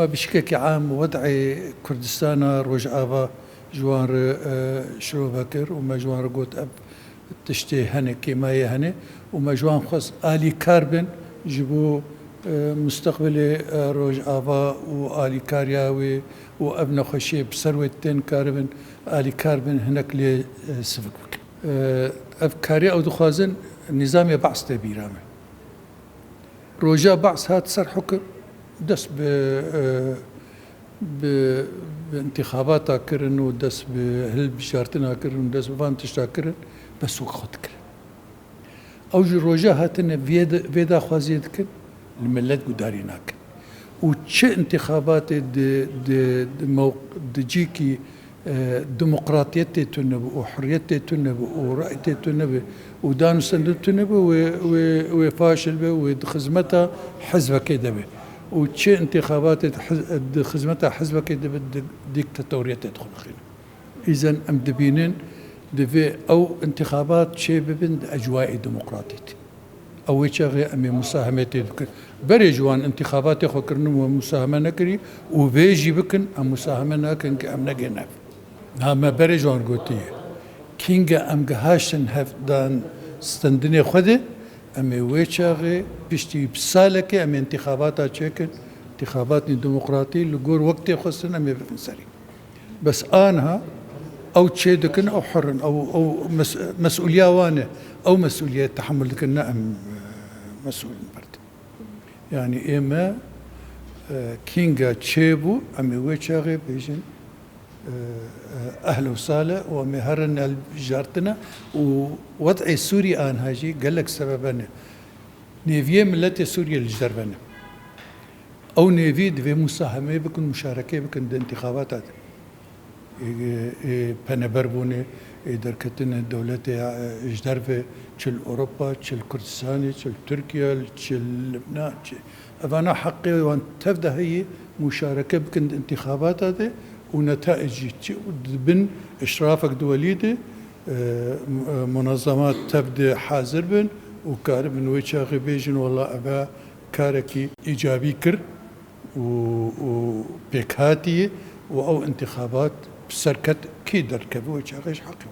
بشكل عام وضع كردستان روجعاوا جوار شروبكر وما جوار قوت أب تشتي هني كيماية هني وما جوان خص آلي كاربن جبو مستقبل روجعاوا وآلي كارياوي وأبنى خشي بسروتين كاربن آلي كاربن هناك لي سفك أفكاري أو دخازن نظام بعث تبيرامه روجا بعث هات سر حكم دس بانتخابات كرن ودس بهل بشارتنا كرن ودس بفانتشتا كرن بس وقت كرن أوجي روجا هاتنا فيدا خوازيد كن الملت قداريناك وتش انتخابات دجيكي ديمقراطيتي تنبو وحريتي تنبو ورأيتي تنبو ودانو سندب تنبو وفاشل به وخزمتها حزبه كده به وتش انتخابات خزمتها حزبه كده بالديكتاتورية تدخل خينا إذن أم دبينين دفي أو انتخابات شيء ببند أجواء ديمقراطيتي أو يشغي أمي مساهمتي بري جوان انتخابات خو كرنو ومساهمة نكري وبيجي بكن أم مساهمة نكن كأم نجينا هما بري جوان قوتي كينجا أم جهاشن هف دان ستندني خده أمي ويشغي بيشتي بسالك أمي انتخاباتها تشكل انتخابات ديمقراطية لجور وقت خصن أمي بفنسري بس أنها أو تشيدكن أو حرن أو مسؤولية وانه أو مسؤولية تحمل كنا أم مسؤول برد يعني إما كينجا تشيبو أمي ويشاغي بيجن أهلا وسهلا ومهرنا الجارتنا ووضع سوري آن هاجي قال لك سببنا نيفيه ملتي سوريا الجدربنا أو نيفي دفي مساهمة بكن مشاركة بكن انتخابات بنبربوني دركتنا الدولة جدربة تشل أوروبا تشل كردستان تشل تركيا تشل لبنان أنا حقي وأن تبدأ هي مشاركة بكن انتخابات هذه ونتائج بن إشرافك دوليدة منظمات تبدأ حاضر بن وكار من ويشاغي بيجن والله أبا كاركي إيجابي كر وبيكاتي أو انتخابات بسركت كي دركبوا ويشاغيش حقي